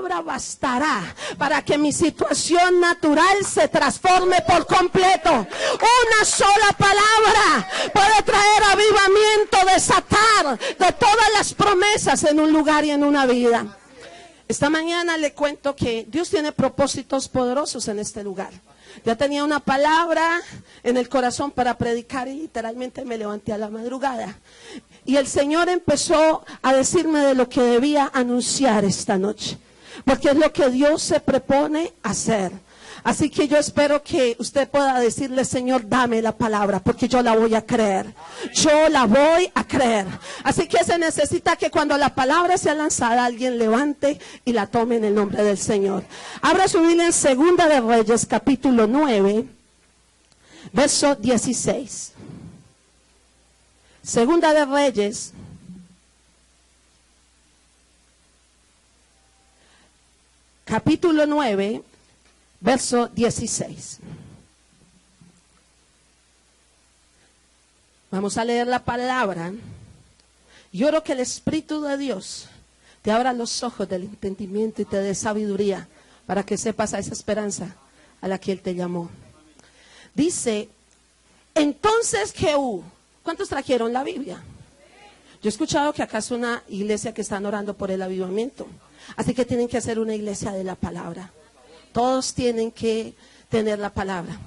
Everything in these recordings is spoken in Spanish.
palabra bastará para que mi situación natural se transforme por completo. Una sola palabra puede traer avivamiento, desatar de todas las promesas en un lugar y en una vida. Esta mañana le cuento que Dios tiene propósitos poderosos en este lugar. Ya tenía una palabra en el corazón para predicar y literalmente me levanté a la madrugada. Y el Señor empezó a decirme de lo que debía anunciar esta noche. Porque es lo que Dios se propone hacer. Así que yo espero que usted pueda decirle: Señor, dame la palabra, porque yo la voy a creer. Yo la voy a creer. Así que se necesita que cuando la palabra sea lanzada, alguien levante y la tome en el nombre del Señor. Abra su Biblia en Segunda de Reyes, capítulo 9, verso 16. Segunda de Reyes, capítulo 9, verso 16. Vamos a leer la palabra. Y oro que el Espíritu de Dios te abra los ojos del entendimiento y te dé sabiduría para que sepas a esa esperanza a la que Él te llamó. Dice: entonces Jehú. ¿Cuántos trajeron la Biblia? Yo he escuchado que acá es una iglesia que están orando por el avivamiento. Así que tienen que hacer una iglesia de la palabra. Todos tienen que tener la palabra.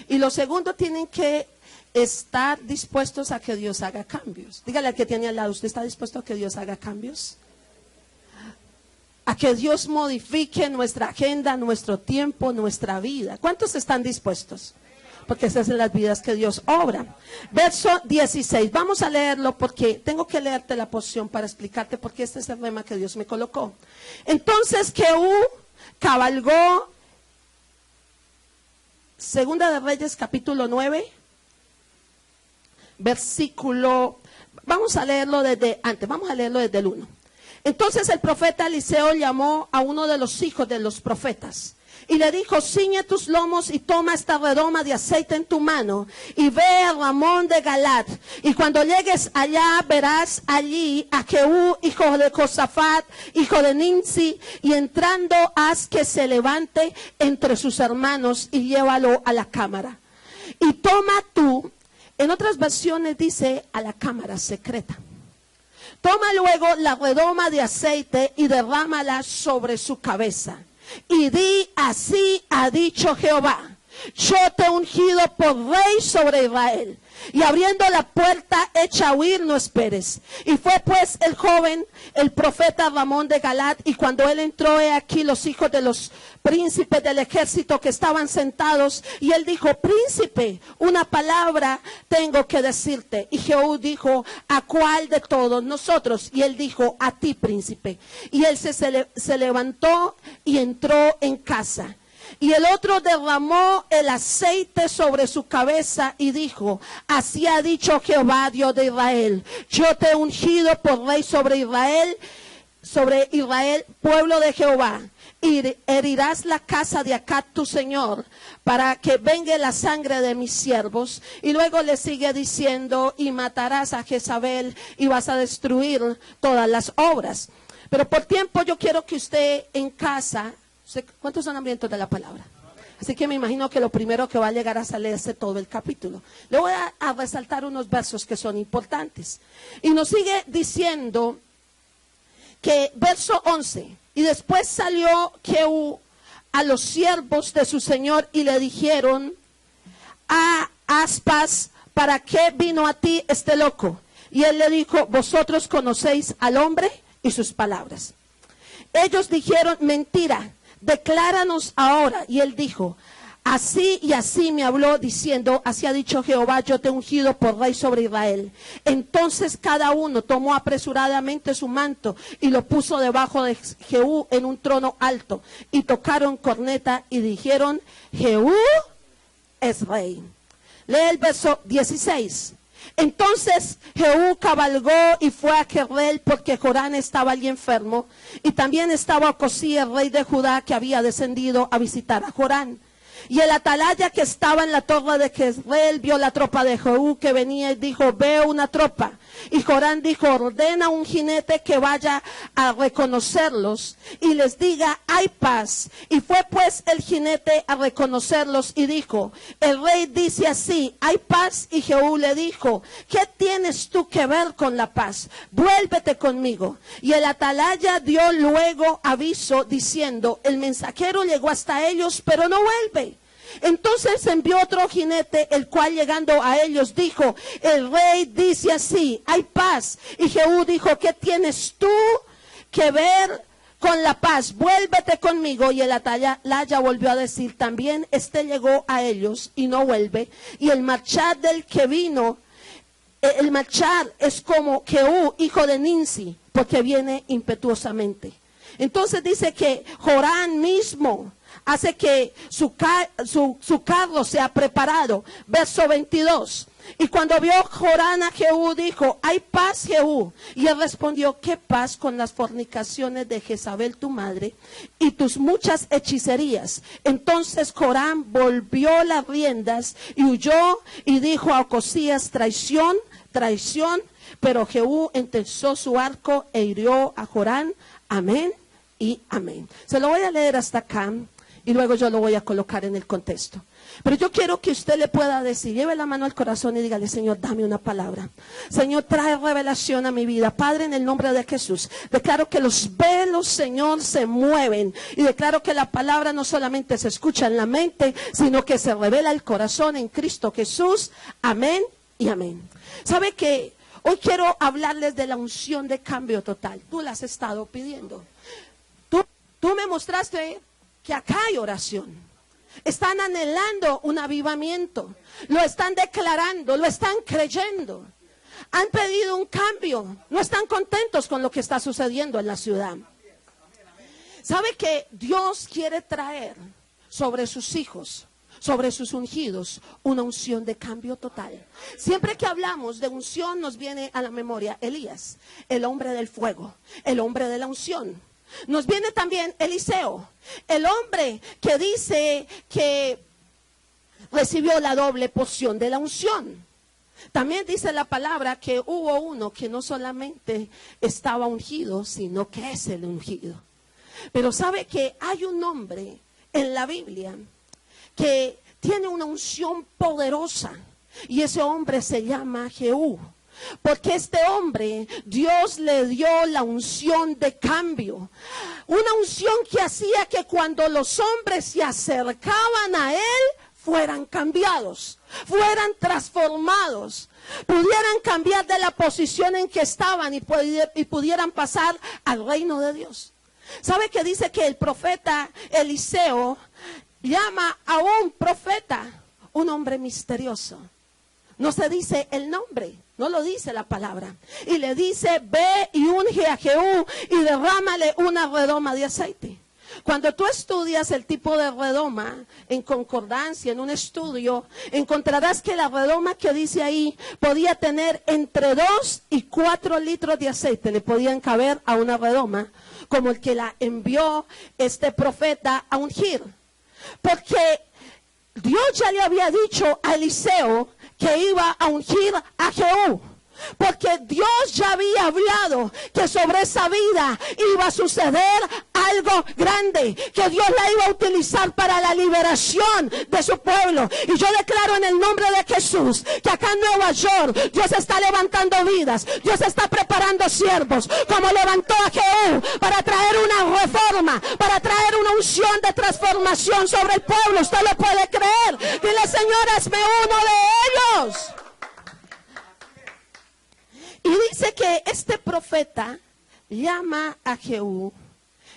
Y lo segundo, tienen que estar dispuestos a que Dios haga cambios. Dígale al que tiene al lado: ¿usted está dispuesto a que Dios haga cambios? A que Dios modifique nuestra agenda, nuestro tiempo, nuestra vida. ¿Cuántos están dispuestos? Porque esas son las vidas que Dios obra. Verso 16. Vamos a leerlo porque tengo que leerte la porción para explicarte porque este es el lema que Dios me colocó. Entonces Jehú cabalgó. Segunda de Reyes, capítulo 9, versículo, vamos a leerlo desde antes, vamos a leerlo desde el 1. Entonces el profeta Eliseo llamó a uno de los hijos de los profetas y le dijo: ciñe tus lomos y toma esta redoma de aceite en tu mano y ve a Ramón de Galad. Y cuando llegues allá verás allí a Jehú, hijo de Josafat, hijo de Nimsi, y entrando haz que se levante entre sus hermanos y llévalo a la cámara. Y toma tú, en otras versiones dice a la cámara secreta. Toma luego la redoma de aceite y derrámala sobre su cabeza. Y di: así ha dicho Jehová: yo te he ungido por rey sobre Israel. Y abriendo la puerta, echa a huir, no esperes. Y fue pues el joven, el profeta Ramón de Galad, y cuando él entró, he aquí los hijos de los príncipes del ejército que estaban sentados. Y él dijo: príncipe, una palabra tengo que decirte. Y Jehú dijo: ¿a cuál de todos nosotros? Y él dijo: a ti, príncipe. Y él se levantó y entró en casa. Y el otro derramó el aceite sobre su cabeza y dijo: así ha dicho Jehová, Dios de Israel: yo te he ungido por rey sobre Israel, pueblo de Jehová. Y herirás la casa de Acab tu señor, para que vengue la sangre de mis siervos. Y luego le sigue diciendo: y matarás a Jezabel y vas a destruir todas las obras. Pero por tiempo yo quiero que usted en casa, ¿cuántos son hambrientos de la palabra? Así que me imagino que lo primero que va a llegar a leerse todo el capítulo. Le voy a resaltar unos versos que son importantes. Y nos sigue diciendo que, verso 11, y después salió Jehú a los siervos de su señor y le dijeron: a aspas, ¿para qué vino a ti este loco? Y él le dijo: vosotros conocéis al hombre y sus palabras. Ellos dijeron: mentira, decláranos ahora. Y él dijo: así y así me habló diciendo: así ha dicho Jehová: yo te he ungido por rey sobre Israel. Entonces cada uno tomó apresuradamente su manto y lo puso debajo de Jehú en un trono alto. Y tocaron corneta y dijeron: Jehú es rey. Lee el verso 16. Entonces Jehú cabalgó y fue a Jezreel, porque Jorán estaba allí enfermo, y también estaba Ocosías, rey de Judá, que había descendido a visitar a Jorán. Y el atalaya que estaba en la torre de Jezreel vio la tropa de Jehú que venía y dijo, veo una tropa. Y Joram dijo, ordena a un jinete que vaya a reconocerlos y les diga, hay paz. Y fue pues el jinete a reconocerlos y dijo, el rey dice así, hay paz. Y Jehú le dijo, ¿qué tienes tú que ver con la paz? Vuélvete conmigo. Y el atalaya dio luego aviso diciendo, el mensajero llegó hasta ellos, pero no vuelve. Entonces envió otro jinete, el cual llegando a ellos dijo, el rey dice así, hay paz. Y Jehú dijo, ¿qué tienes tú que ver con la paz? Vuélvete conmigo. Y el atalaya volvió a decir, también este llegó a ellos y no vuelve. Y el marchar del que vino, el marchar es como Jehú, hijo de Ninsi, porque viene impetuosamente. Entonces dice que Joram mismo hace que su carro sea preparado. Verso 22. Y cuando vio Joram a Jehú, dijo, hay paz, Jehú. Y él respondió, ¿qué paz con las fornicaciones de Jezabel tu madre y tus muchas hechicerías? Entonces Joram volvió las riendas y huyó y dijo a Ocosías, traición, traición. Pero Jehú entesó su arco e hirió a Joram. Amén y amén. Se lo voy a leer hasta acá y luego yo lo voy a colocar en el contexto. Pero yo quiero que usted le pueda decir, lleve la mano al corazón y dígale, Señor, dame una palabra. Señor, trae revelación a mi vida. Padre, en el nombre de Jesús, declaro que los velos, Señor, se mueven. Y declaro que la palabra no solamente se escucha en la mente, sino que se revela el corazón en Cristo Jesús. Amén y amén. ¿Sabe qué? Hoy quiero hablarles de la unción de cambio total. Tú la has estado pidiendo. Tú me mostraste que acá hay oración. Están anhelando un avivamiento. Lo están declarando, lo están creyendo. Han pedido un cambio. No están contentos con lo que está sucediendo en la ciudad. ¿Sabe que Dios quiere traer sobre sus hijos, sobre sus ungidos, una unción de cambio total? Siempre que hablamos de unción nos viene a la memoria Elías, el hombre del fuego, el hombre de la unción. Nos viene también Eliseo, el hombre que dice que recibió la doble porción de la unción. También dice la palabra que hubo uno que no solamente estaba ungido, sino que es el ungido. Pero sabe que hay un hombre en la Biblia que tiene una unción poderosa y ese hombre se llama Jehú. Porque este hombre, Dios le dio la unción de cambio. Una unción que hacía que cuando los hombres se acercaban a él, fueran cambiados, fueran transformados, pudieran cambiar de la posición en que estaban y pudieran pasar al reino de Dios. ¿Sabe que dice que el profeta Eliseo llama a un profeta un hombre misterioso? No se dice el nombre, no lo dice la palabra. Y le dice, ve y unge a Jehú y derrámale una redoma de aceite. Cuando tú estudias el tipo de redoma en concordancia, en un estudio, encontrarás que la redoma que dice ahí podía tener entre 2 y 4 litros de aceite. Le podían caber a una redoma como el que la envió este profeta a ungir. Porque Dios ya le había dicho a Eliseo que iba a ungir a Jehú. Porque Dios ya había hablado que sobre esa vida iba a suceder algo grande, que Dios la iba a utilizar para la liberación de su pueblo. Y yo declaro en el nombre de Jesús que acá en Nueva York Dios está levantando vidas, Dios está preparando siervos, como levantó a Jehú para traer una reforma, para traer una unción de transformación sobre el pueblo. Usted lo puede creer. Dile, Señor, hazme uno de ellos. Y dice que este profeta llama a Jehú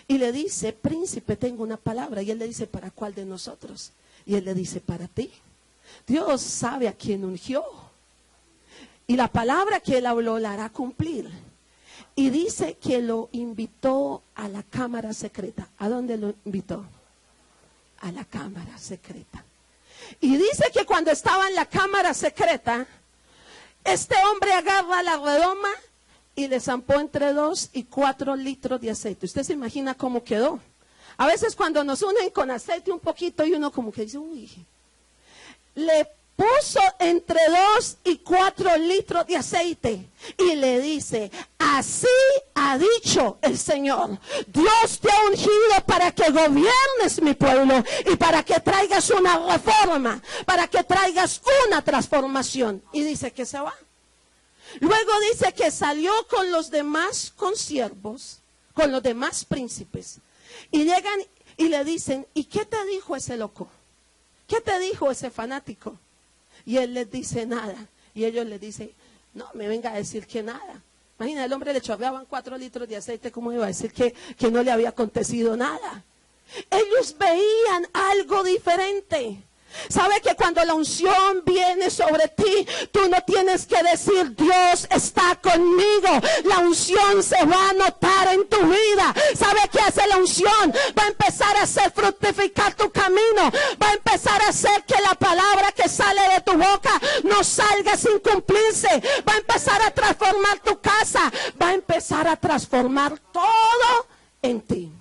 y le dice, príncipe, tengo una palabra. Y él le dice, ¿para cuál de nosotros? Y él le dice, para ti. Dios sabe a quién ungió. Y la palabra que él habló la hará cumplir. Y dice que lo invitó a la cámara secreta. ¿A dónde lo invitó? A la cámara secreta. Y dice que cuando estaba en la cámara secreta, este hombre agarra la redoma y le zampó entre 2 y 4 litros de aceite. Usted se imagina cómo quedó. A veces cuando nos unen con aceite un poquito y uno como que dice, uy, le puso entre 2 y 4 litros de aceite y le dice, así ha dicho el Señor, Dios te ha ungido para que gobiernes mi pueblo y para que traigas una reforma, para que traigas una transformación. Y dice que se va. Luego dice que salió con los demás consiervos, con los demás príncipes, y llegan y le dicen, ¿y qué te dijo ese loco? ¿Qué te dijo ese fanático? Y él les dice nada. Y ellos le dicen, no me venga a decir que nada. Imagina, el hombre le chorreaban 4 litros de aceite, ¿cómo iba a decir que no le había acontecido nada? Ellos veían algo diferente. ¿Sabe que cuando la unción viene sobre ti, tú no tienes que decir, Dios está conmigo? La unción se va a notar en tu vida. ¿Sabe qué hace la unción? Va a empezar a hacer fructificar tu camino. Va a empezar a hacer que la palabra que sale de tu boca no salga sin cumplirse. Va a empezar a transformar tu casa. Va a empezar a transformar todo en ti.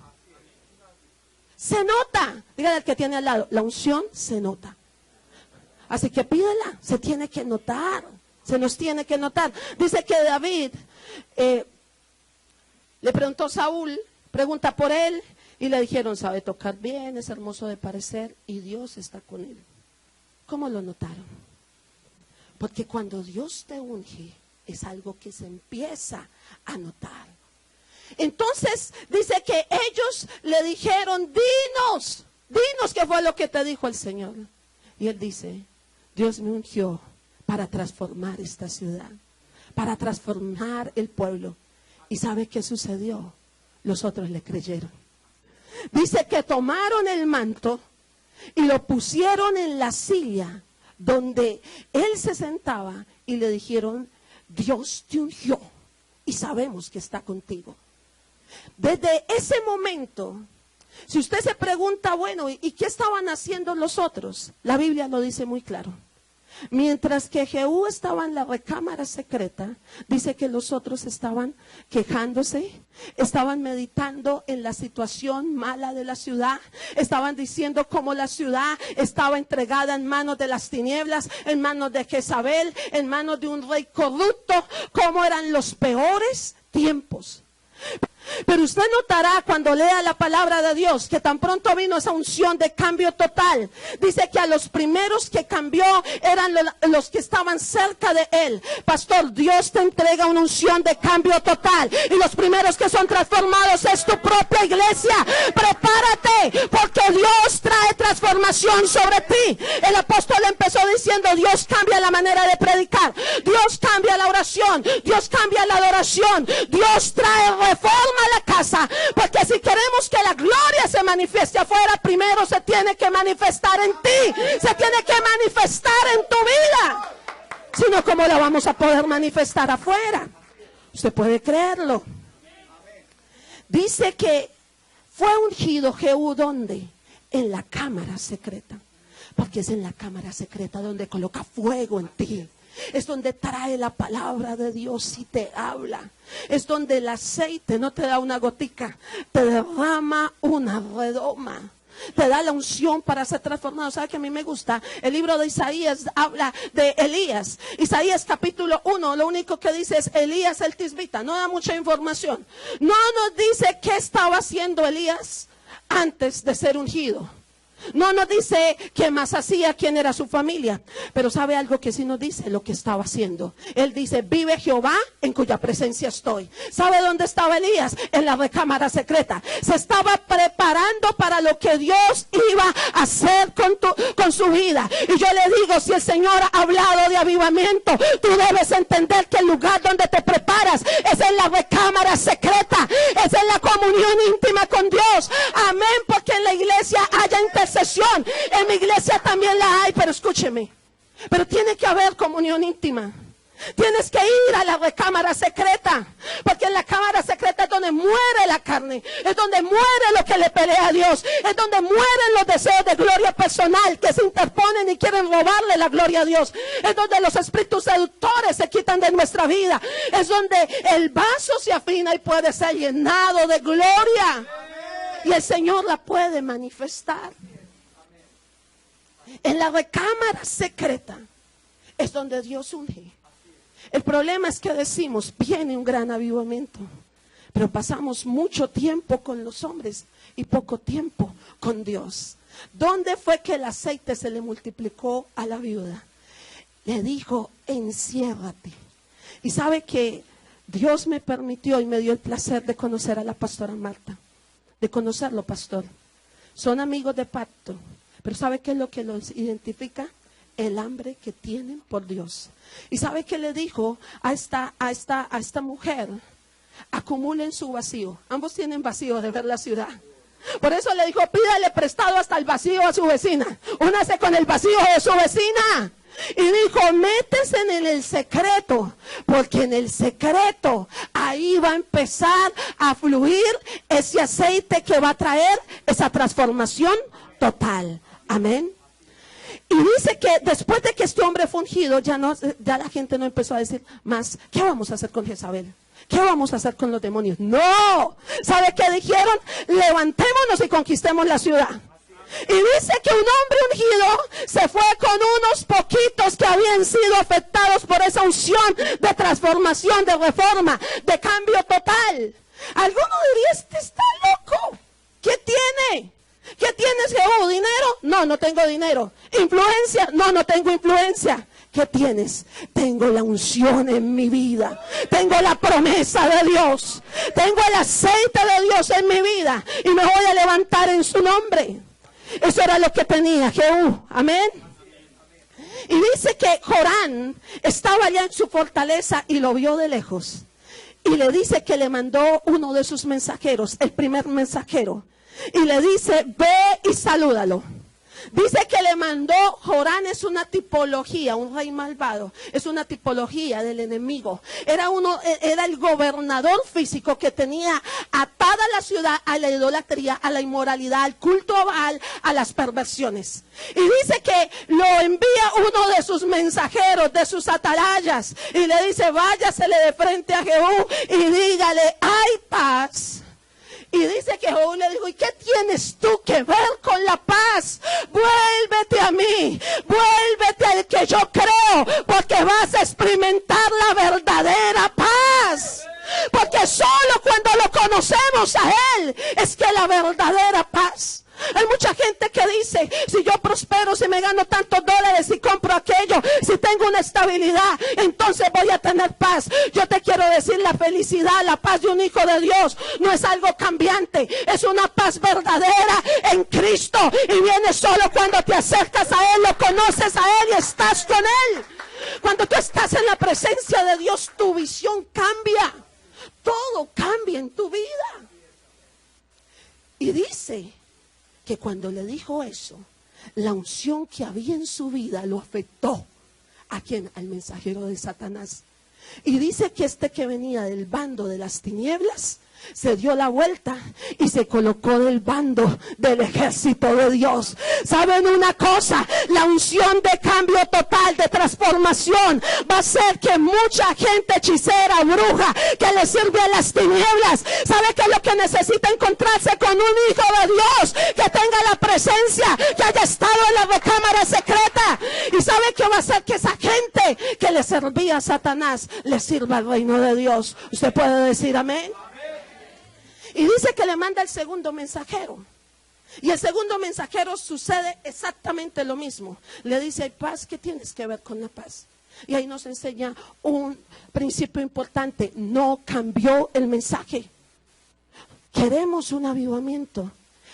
Se nota, dígale al que tiene al lado, la unción se nota. Así que pídela, se tiene que notar, se nos tiene que notar. Dice que David le preguntó a Saúl, pregunta por él, y le dijeron, sabe tocar bien, es hermoso de parecer, y Dios está con él. ¿Cómo lo notaron? Porque cuando Dios te unge, es algo que se empieza a notar. Entonces dice que ellos le dijeron, dinos qué fue lo que te dijo el Señor. Y él dice, Dios me ungió para transformar esta ciudad, para transformar el pueblo. ¿Y sabe qué sucedió? Los otros le creyeron. Dice que tomaron el manto y lo pusieron en la silla donde él se sentaba y le dijeron, Dios te ungió y sabemos que está contigo. Desde ese momento, si usted se pregunta, bueno, ¿y qué estaban haciendo los otros? La Biblia lo dice muy claro. Mientras que Jehú estaba en la recámara secreta, dice que los otros estaban quejándose, estaban meditando en la situación mala de la ciudad, estaban diciendo cómo la ciudad estaba entregada en manos de las tinieblas, en manos de Jezabel, en manos de un rey corrupto, cómo eran los peores tiempos. Pero usted notará cuando lea la palabra de Dios que tan pronto vino esa unción de cambio total. Dice que a los primeros que cambió eran los que estaban cerca de él. Pastor, Dios te entrega una unción de cambio total y los primeros que son transformados es tu propia iglesia. Prepárate porque Dios trae transformación sobre ti. El apóstol empezó diciendo, Dios cambia la manera de predicar, Dios cambia la oración, Dios cambia la adoración, Dios trae reforma a la casa, porque si queremos que la gloria se manifieste afuera, primero se tiene que manifestar en ti, se tiene que manifestar en tu vida. Si no, ¿cómo la vamos a poder manifestar afuera? Usted puede creerlo. Dice que fue ungido Jehú, ¿dónde? En la cámara secreta, porque es en la cámara secreta donde coloca fuego en ti. Es donde trae la palabra de Dios y te habla. Es donde el aceite no te da una gotica, te derrama una redoma. Te da la unción para ser transformado. ¿Sabe que a mí me gusta? El libro de Isaías habla de Elías. Isaías capítulo 1, lo único que dice es Elías el tisbita. No da mucha información. No nos dice qué estaba haciendo Elías antes de ser ungido. No nos dice qué más hacía, quién era su familia. Pero sabe algo que sí nos dice, lo que estaba haciendo. Él dice, vive Jehová en cuya presencia estoy. ¿Sabe dónde estaba Elías? En la recámara secreta. Se estaba preparando para lo que Dios iba a hacer con su vida. Y yo le digo, si el Señor ha hablado de avivamiento, tú debes entender que el lugar donde te preparas es en la recámara secreta, es en la comunión íntima con Dios. Amén, porque en la iglesia haya intercesión. En mi iglesia también la hay, pero escúcheme, pero tiene que haber comunión íntima. Tienes que ir a la recámara secreta, porque en la cámara secreta es donde muere la carne, es donde muere lo que le pelea a Dios, es donde mueren los deseos de gloria personal que se interponen y quieren robarle la gloria a Dios, es donde los espíritus seductores se quitan de nuestra vida, es donde el vaso se afina y puede ser llenado de gloria. Y el Señor la puede manifestar. En la recámara secreta es donde Dios unge. El problema es que decimos, viene un gran avivamiento, pero pasamos mucho tiempo con los hombres y poco tiempo con Dios. ¿Dónde fue que el aceite se le multiplicó a la viuda? Le dijo, enciérrate. Y sabe que Dios me permitió y me dio el placer de conocer a la pastora Marta. De conocerlo, pastor. Son amigos de pacto. Pero ¿sabe qué es lo que los identifica? El hambre que tienen por Dios. ¿Y sabe qué le dijo a esta mujer? Acumulen su vacío. Ambos tienen vacío de ver la ciudad. Por eso le dijo, pídale prestado hasta el vacío a su vecina. Únase con el vacío de su vecina. Y dijo, métese en el secreto, porque en el secreto ahí va a empezar a fluir ese aceite que va a traer esa transformación total. Amén. Y dice que después de que este hombre fue ungido, ya la gente no empezó a decir más, ¿qué vamos a hacer con Jezabel? ¿Qué vamos a hacer con los demonios? No, ¿sabe qué dijeron? Levantémonos y conquistemos la ciudad. Y dice que un hombre ungido se fue con unos poquitos que habían sido afectados por esa unción de transformación, de reforma, de cambio total. Alguno diría, este está loco. ¿Qué tiene? ¿Qué tienes, Jehú? ¿Dinero? No, no tengo dinero. ¿Influencia? No, no tengo influencia. ¿Qué tienes? Tengo la unción en mi vida. Tengo la promesa de Dios. Tengo el aceite de Dios en mi vida. Y me voy a levantar en su nombre. Eso era lo que tenía Jehú. Amén. Y dice que Jorán estaba allá en su fortaleza y lo vio de lejos. Y le dice que le mandó uno de sus mensajeros, el primer mensajero. Y le dice, ve y salúdalo. Dice que le mandó, Jorán es una tipología, un rey malvado, es una tipología del enemigo. Era el gobernador físico que tenía atada la ciudad a la idolatría, a la inmoralidad, al culto a Baal, a las perversiones. Y dice que lo envía uno de sus mensajeros, de sus atalayas, y le dice, váyasele de frente a Jehú y dígale, hay paz. Y dice que Jehú le dijo, ¿y qué tienes tú que ver con la paz? Vuélvete a mí, vuélvete al que yo creo, porque vas a experimentar la verdadera paz. Porque solo cuando lo conocemos a Él es que la verdadera paz. Hay mucha gente que dice, si yo prospero, si me gano tantos dólares, si compro aquello, si tengo una estabilidad, entonces voy a tener paz. Yo te quiero decir, la felicidad, la paz de un hijo de Dios no es algo cambiante, es una paz verdadera en Cristo, y viene solo cuando te acercas a Él, lo conoces a Él y estás con Él. Cuando tú estás en la presencia de Dios, tu visión cambia, todo cambia en tu vida. Y dice que cuando le dijo eso, la unción que había en su vida lo afectó. ¿A quién? Al mensajero de Satanás. Y dice que este que venía del bando de las tinieblas se dio la vuelta y se colocó del bando del ejército de Dios. ¿Saben una cosa? La unción de cambio total, de transformación, va a hacer que mucha gente hechicera, bruja, que le sirve a las tinieblas, ¿sabe qué es lo que necesita? Encontrarse con un hijo de Dios que tenga la presencia, que haya estado en la recámara secreta. ¿Y sabe qué va a hacer? Que esa gente que le servía a Satanás le sirva al reino de Dios. ¿Usted puede decir amén? Y dice que le manda el segundo mensajero. Y el segundo mensajero sucede exactamente lo mismo. Le dice, hay paz, ¿qué tienes que ver con la paz? Y ahí nos enseña un principio importante. No cambió el mensaje. Queremos un avivamiento.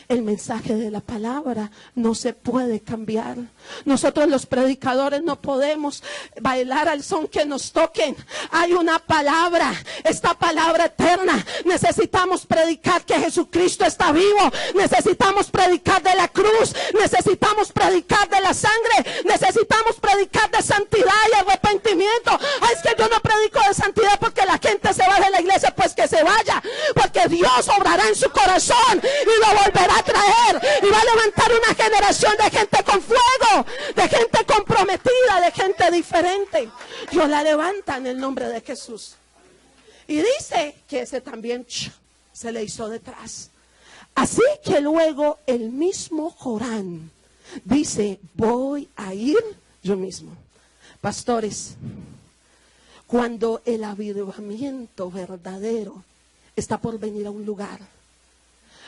El mensaje de la palabra no se puede cambiar. Nosotros los predicadores no podemos bailar al son que nos toquen. Hay una palabra, esta palabra eterna. Necesitamos predicar que Jesucristo está vivo. Necesitamos predicar de la cruz. Necesitamos predicar de la sangre. Necesitamos predicar de santidad y arrepentimiento. Ay, es que yo no predico de santidad porque la gente se va de la iglesia. Pues que se vaya, porque Dios obrará en su corazón y lo volverá a traer, y va a levantar una generación de gente con fuego, de gente comprometida, de gente diferente. Dios la levanta en el nombre de Jesús. Y dice que ese también se le hizo detrás. Así que luego el mismo Jorán dice, voy a ir yo mismo. Pastores, cuando el avivamiento verdadero está por venir a un lugar,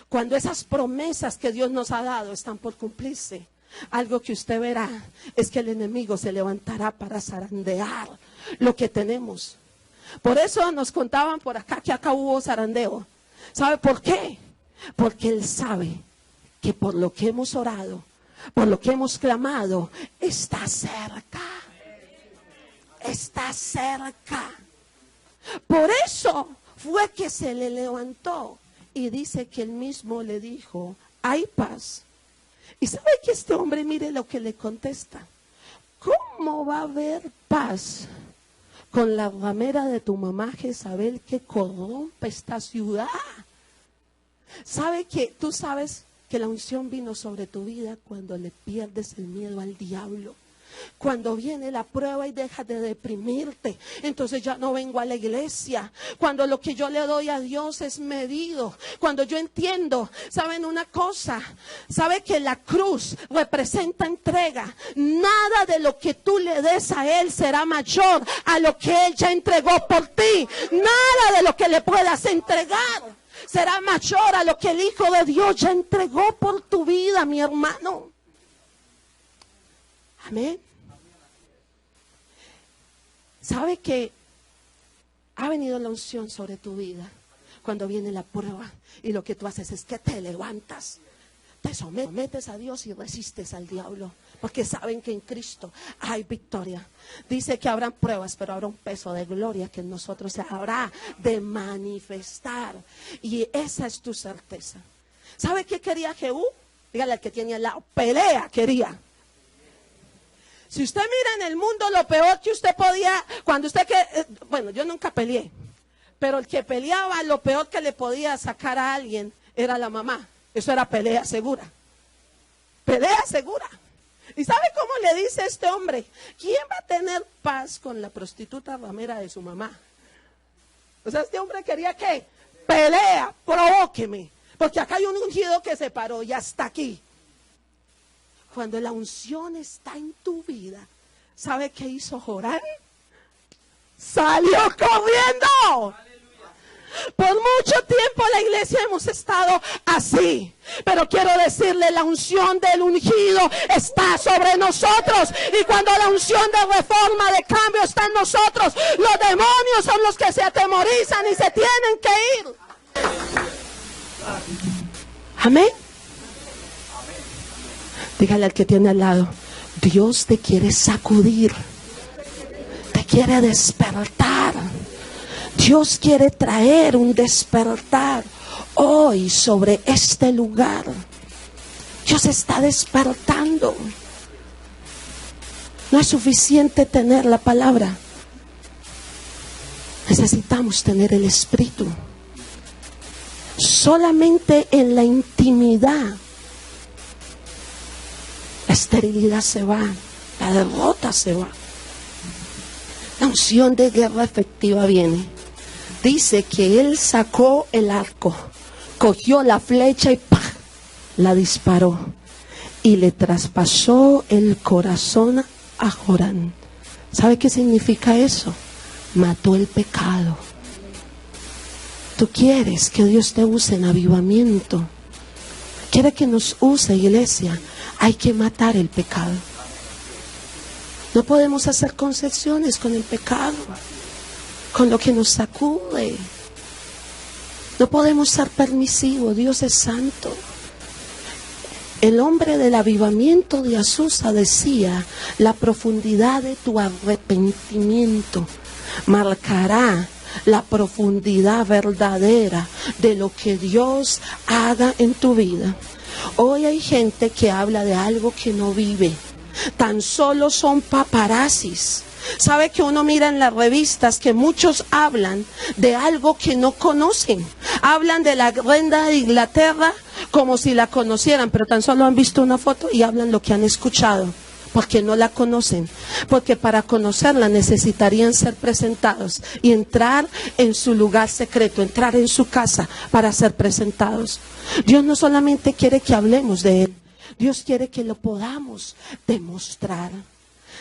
cuando esas promesas que Dios nos ha dado están por cumplirse, algo que usted verá es que el enemigo se levantará para zarandear lo que tenemos. Por eso nos contaban por acá que acá hubo zarandeo. ¿Sabe por qué? Porque Él sabe que por lo que hemos orado, por lo que hemos clamado, está cerca. Está cerca. Por eso fue que se le levantó y dice que él mismo le dijo, hay paz. Y sabe que este hombre, mire lo que le contesta. ¿Cómo va a haber paz con la ramera de tu mamá Jezabel que corrompe esta ciudad? ¿Sabe que tú sabes que la unción vino sobre tu vida cuando le pierdes el miedo al diablo? Cuando viene la prueba y dejas de deprimirte, entonces ya no vengo a la iglesia. Cuando lo que yo le doy a Dios es medido. Cuando yo entiendo, ¿saben una cosa? ¿Sabe que la cruz representa entrega? Nada de lo que tú le des a Él será mayor a lo que Él ya entregó por ti. Nada de lo que le puedas entregar será mayor a lo que el Hijo de Dios ya entregó por tu vida, mi hermano. Amén. ¿Sabe que ha venido la unción sobre tu vida cuando viene la prueba? Y lo que tú haces es que te levantas, te sometes a Dios y resistes al diablo. Porque saben que en Cristo hay victoria. Dice que habrán pruebas, pero habrá un peso de gloria que en nosotros se habrá de manifestar. Y esa es tu certeza. ¿Sabe qué quería Jehú? Dígale al que tiene al lado, pelea quería. Si usted mira en el mundo, lo peor que usted podía, cuando usted bueno, yo nunca peleé, pero el que peleaba, lo peor que le podía sacar a alguien era la mamá. Eso era pelea segura. Pelea segura. ¿Y sabe cómo le dice este hombre? ¿Quién va a tener paz con la prostituta ramera de su mamá? O sea, este hombre quería que pelea, provóqueme, porque acá hay un ungido que se paró y hasta aquí. Cuando la unción está en tu vida, ¿sabe qué hizo Jorán? Salió corriendo. Por mucho tiempo la iglesia hemos estado así, pero quiero decirle, la unción del ungido está sobre nosotros, y cuando la unción de reforma, de cambio está en nosotros, los demonios son los que se atemorizan y se tienen que ir. Amén. Dígale al que tiene al lado, Dios te quiere sacudir, te quiere despertar. Dios quiere traer un despertar hoy sobre este lugar. Dios está despertando. No es suficiente tener la palabra. Necesitamos tener el Espíritu. Solamente en la intimidad la esterilidad se va, la derrota se va. La unción de guerra efectiva viene. Dice que él sacó el arco, cogió la flecha y ¡pah!, la disparó y le traspasó el corazón a Jorán. ¿Sabe qué significa eso? Mató el pecado. Tú quieres que Dios te use en avivamiento. Quiere que nos use, iglesia. Hay que matar el pecado. No podemos hacer concesiones con el pecado, con lo que nos sacude. No podemos ser permisivos. Dios es santo. El hombre del avivamiento de Azusa decía: la profundidad de tu arrepentimiento marcará la profundidad verdadera de lo que Dios haga en tu vida. Hoy hay gente que habla de algo que no vive. Tan solo son paparazzis. Sabe que uno mira en las revistas que muchos hablan de algo que no conocen. Hablan de la reina de Inglaterra como si la conocieran, pero tan solo han visto una foto y hablan lo que han escuchado. Porque no la conocen, porque para conocerla necesitarían ser presentados y entrar en su lugar secreto, entrar en su casa para ser presentados. Dios no solamente quiere que hablemos de Él, Dios quiere que lo podamos demostrar.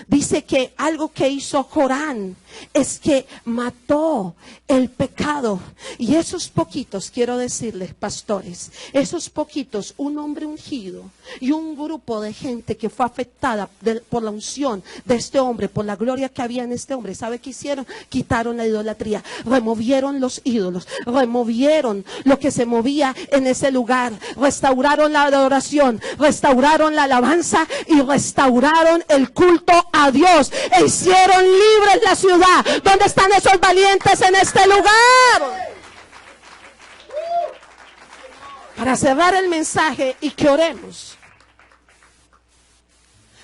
Dice que algo que hizo Jorán es que mató el pecado. Y esos poquitos, quiero decirles, pastores, esos poquitos, un hombre ungido y un grupo de gente que fue afectada por la unción de este hombre, por la gloria que había en este hombre, ¿sabe qué hicieron? Quitaron la idolatría, removieron los ídolos, removieron lo que se movía en ese lugar, restauraron la adoración, restauraron la alabanza y restauraron el culto a Dios, e hicieron libres la ciudad. ¿Dónde están esos valientes en este lugar? Para cerrar el mensaje y que oremos.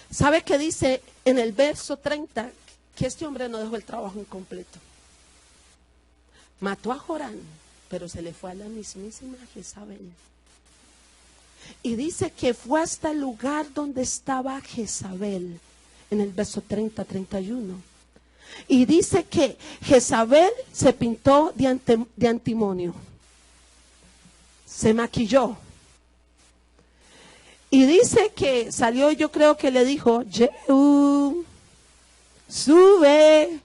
¿Sabe qué dice en el verso 30? Que este hombre no dejó el trabajo incompleto. Mató a Jorán, pero se le fue a la mismísima Jezabel. Y dice que fue hasta el lugar donde estaba Jezabel, en el verso 30-31. Y dice que Jezabel se pintó de antimonio, se maquilló. Y dice que salió, yo creo que le dijo: Jehú, sube.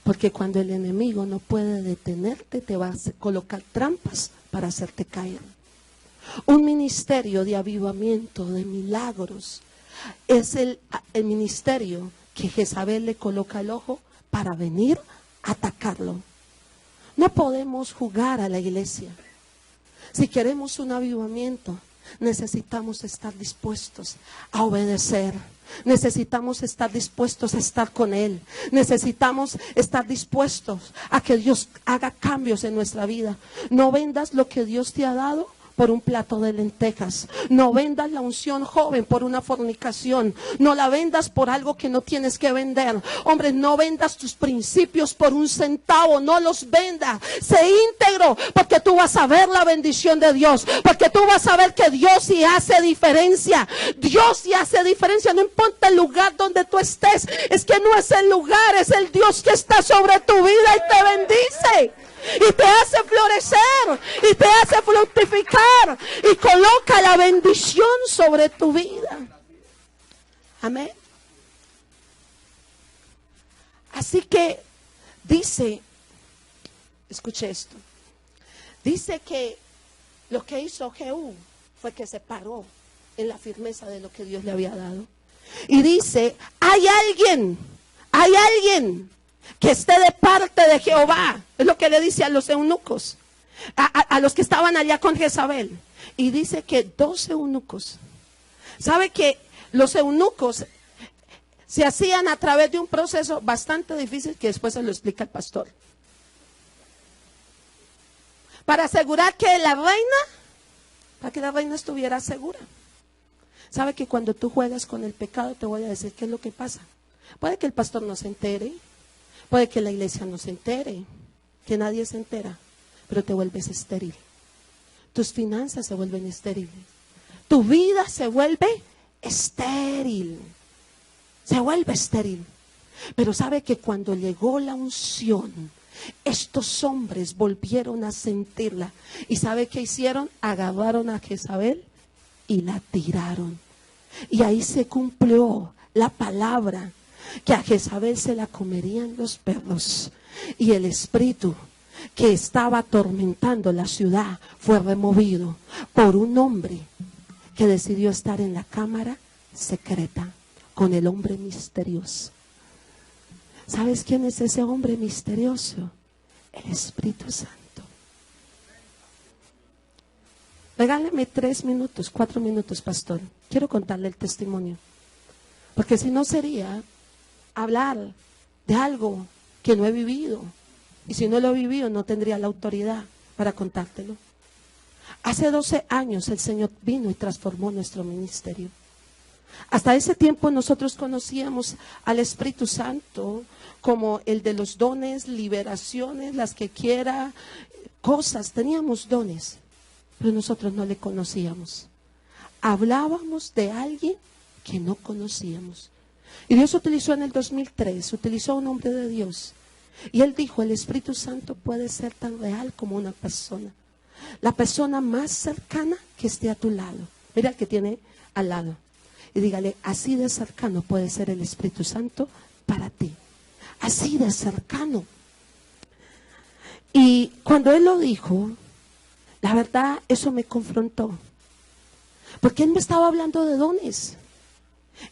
Porque cuando el enemigo no puede detenerte, te va a colocar trampas para hacerte caer. Un ministerio de avivamiento, de milagros, es el ministerio que Jezabel le coloca el ojo para venir a atacarlo. No podemos jugar a la iglesia. Si queremos un avivamiento, necesitamos estar dispuestos a obedecer. Necesitamos estar dispuestos a estar con Él. Necesitamos estar dispuestos a que Dios haga cambios en nuestra vida. No vendas lo que Dios te ha dado por un plato de lentejas. No vendas la unción joven por una fornicación. No la vendas por algo que no tienes que vender. Hombre, no vendas tus principios por un centavo. No los vendas. Sé íntegro, porque tú vas a ver la bendición de Dios. Porque tú vas a ver que Dios sí hace diferencia. Dios sí hace diferencia. No importa el lugar donde tú estés. Es que no es el lugar, es el Dios que está sobre tu vida y te bendice. Y te hace florecer, y te hace fructificar, y coloca la bendición sobre tu vida. Amén. Así que dice, escuche esto, dice que lo que hizo Jehú fue que se paró en la firmeza de lo que Dios le había dado. Y dice, hay alguien que esté de parte de Jehová. Es lo que le dice a los eunucos, a los que estaban allá con Jezabel. Y dice que 2 eunucos. ¿Sabe que los eunucos se hacían a través de un proceso bastante difícil que después se lo explica el pastor? Para asegurar que para que la reina estuviera segura. ¿Sabe que cuando tú juegas con el pecado, te voy a decir qué es lo que pasa? Puede que el pastor no se entere. Puede que la iglesia no se entere, que nadie se entera, pero te vuelves estéril. Tus finanzas se vuelven estériles. Tu vida se vuelve estéril. Se vuelve estéril. Pero sabe que cuando llegó la unción, estos hombres volvieron a sentirla. ¿Y sabe qué hicieron? Agarraron a Jezabel y la tiraron. Y ahí se cumplió la palabra, que a Jezabel se la comerían los perros. Y el espíritu que estaba atormentando la ciudad fue removido por un hombre que decidió estar en la cámara secreta con el hombre misterioso. ¿Sabes quién es ese hombre misterioso? El Espíritu Santo. Regáleme 3 minutos, 4 minutos, pastor. Quiero contarle el testimonio, porque si no sería hablar de algo que no he vivido, y si no lo he vivido no tendría la autoridad para contártelo. Hace 12 años el Señor vino y transformó nuestro ministerio. Hasta ese tiempo nosotros conocíamos al Espíritu Santo como el de los dones, liberaciones, las que quiera, cosas, teníamos dones, pero nosotros no le conocíamos. Hablábamos de alguien que no conocíamos. Y Dios utilizó en el 2003, utilizó a un hombre de Dios. Y él dijo, el Espíritu Santo puede ser tan real como una persona. La persona más cercana que esté a tu lado. Mira el que tiene al lado. Y dígale, así de cercano puede ser el Espíritu Santo para ti. Así de cercano. Y cuando él lo dijo, la verdad, eso me confrontó. Porque él me estaba hablando de dones.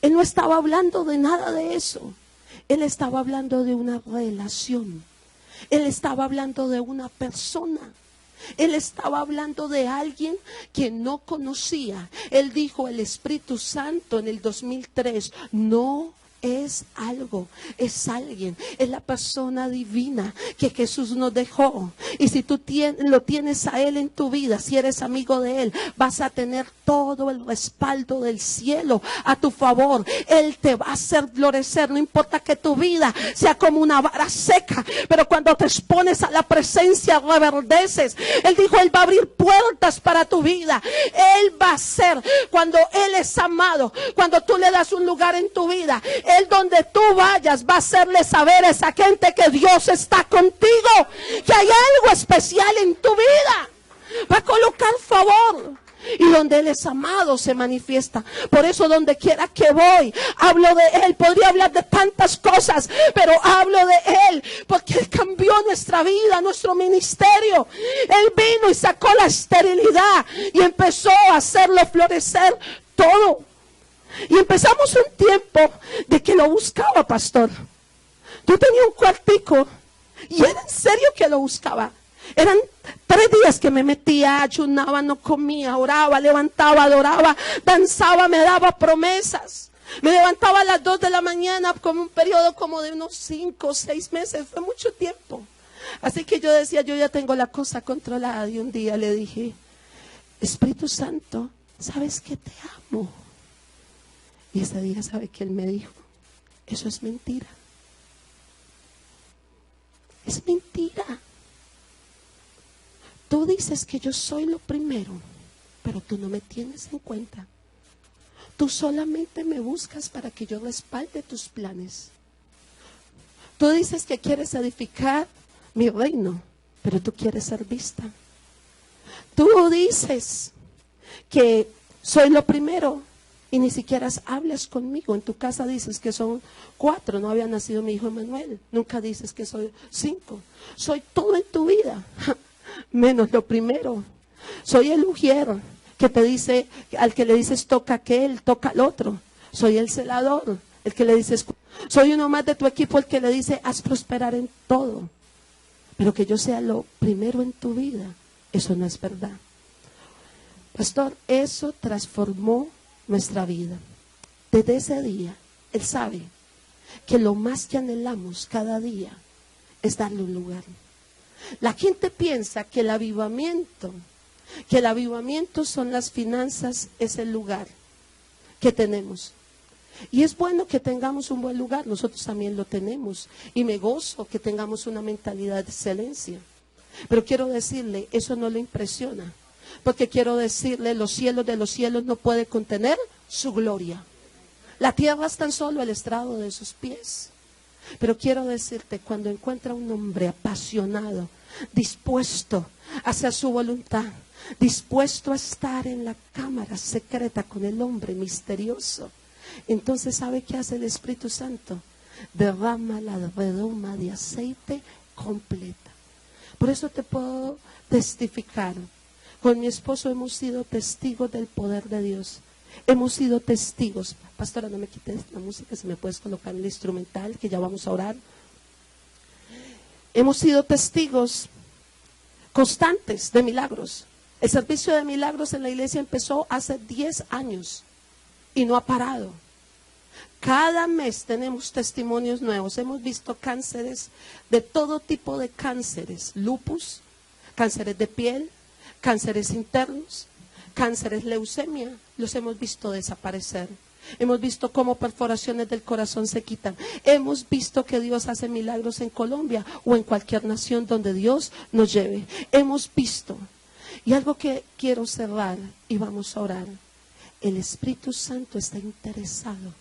Él no estaba hablando de nada de eso. Él estaba hablando de una relación. Él estaba hablando de una persona. Él estaba hablando de alguien que no conocía. Él dijo, el Espíritu Santo en el 2003 no es algo, es alguien, es la persona divina que Jesús nos dejó. Y si tú lo tienes a Él en tu vida, si eres amigo de Él, vas a tener todo el respaldo del cielo a tu favor. Él te va a hacer florecer, no importa que tu vida sea como una vara seca, pero cuando te expones a la presencia reverdeces. Él dijo, Él va a abrir puertas para tu vida. Él va a hacer, cuando Él es amado, cuando tú le das un lugar en tu vida, Él donde tú vayas va a hacerle saber a esa gente que Dios está contigo, que hay algo especial en tu vida. Va a colocar favor. Y donde Él es amado se manifiesta. Por eso donde quiera que voy, hablo de Él. Podría hablar de tantas cosas, pero hablo de Él, porque Él cambió nuestra vida, nuestro ministerio. Él vino y sacó la esterilidad y empezó a hacerlo florecer todo. Y empezamos un tiempo de que lo buscaba, pastor. Yo tenía un cuartico y era en serio que lo buscaba. Eran 3 días que me metía, ayunaba, no comía, oraba, levantaba, adoraba, danzaba, me daba promesas. Me levantaba a las 2 de la mañana, como un periodo como de unos 5 o 6 meses, fue mucho tiempo. Así que yo decía, yo ya tengo la cosa controlada. Y un día le dije, Espíritu Santo, ¿sabes que te amo? Y ese día, ¿sabe qué Él me dijo? Eso es mentira. Es mentira. Tú dices que yo soy lo primero, pero tú no me tienes en cuenta. Tú solamente me buscas para que yo respalde tus planes. Tú dices que quieres edificar mi reino, pero tú quieres ser vista. Tú dices que soy lo primero y ni siquiera hablas conmigo. En tu casa dices que son 4, no había nacido mi hijo Emanuel. Nunca dices que soy 5. Soy todo en tu vida, menos lo primero. Soy el ujier que te dice, al que le dices toca aquel, toca al otro. Soy el celador, el que le dices, soy uno más de tu equipo, el que le dice haz prosperar en todo. Pero que yo sea lo primero en tu vida, eso no es verdad. Pastor, eso transformó nuestra vida. Desde ese día, Él sabe que lo más que anhelamos cada día es darle un lugar. La gente piensa que el avivamiento son las finanzas, es el lugar que tenemos. Y es bueno que tengamos un buen lugar, nosotros también lo tenemos. Y me gozo que tengamos una mentalidad de excelencia. Pero quiero decirle, eso no le impresiona. Porque quiero decirle, los cielos de los cielos no puede contener su gloria. La tierra es tan solo el estrado de sus pies. Pero quiero decirte, cuando encuentra un hombre apasionado, dispuesto a hacer su voluntad, dispuesto a estar en la cámara secreta con el hombre misterioso, entonces ¿sabe qué hace el Espíritu Santo? Derrama la redoma de aceite completa. Por eso te puedo testificar. Con mi esposo hemos sido testigos del poder de Dios. Hemos sido testigos. Pastora, no me quites la música, si me puedes colocar el instrumental, que ya vamos a orar. Hemos sido testigos constantes de milagros. El servicio de milagros en la iglesia empezó hace 10 años y no ha parado. Cada mes tenemos testimonios nuevos. Hemos visto cánceres, de todo tipo de cánceres, lupus, cánceres de piel, cánceres internos, cánceres leucemia, los hemos visto desaparecer. Hemos visto cómo perforaciones del corazón se quitan. Hemos visto que Dios hace milagros en Colombia o en cualquier nación donde Dios nos lleve. Hemos visto. Y algo que quiero cerrar y vamos a orar. el Espíritu Santo está interesado.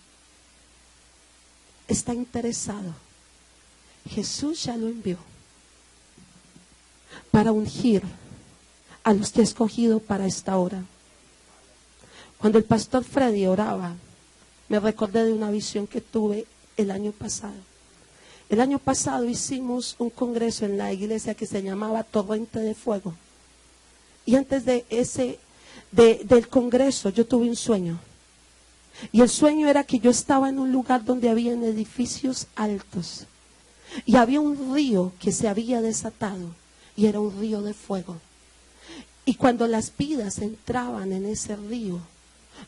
Está interesado. Jesús ya lo envió para ungir a los que ha escogido para esta hora. Cuando el pastor Freddy oraba, me recordé de una visión que tuve el año pasado. El año pasado hicimos un congreso en la iglesia que se llamaba Torrente de Fuego. Y antes de del congreso yo tuve un sueño. Y el sueño era que yo estaba en un lugar donde habían edificios altos. Y había un río que se había desatado. Y era un río de fuego. Y cuando las vidas entraban en ese río,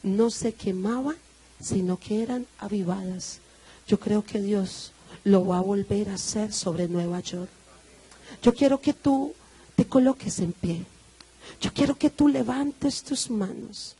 no se quemaban, sino que eran avivadas. Yo creo que Dios lo va a volver a hacer sobre Nueva York. Yo quiero que tú te coloques en pie. Yo quiero que tú levantes tus manos.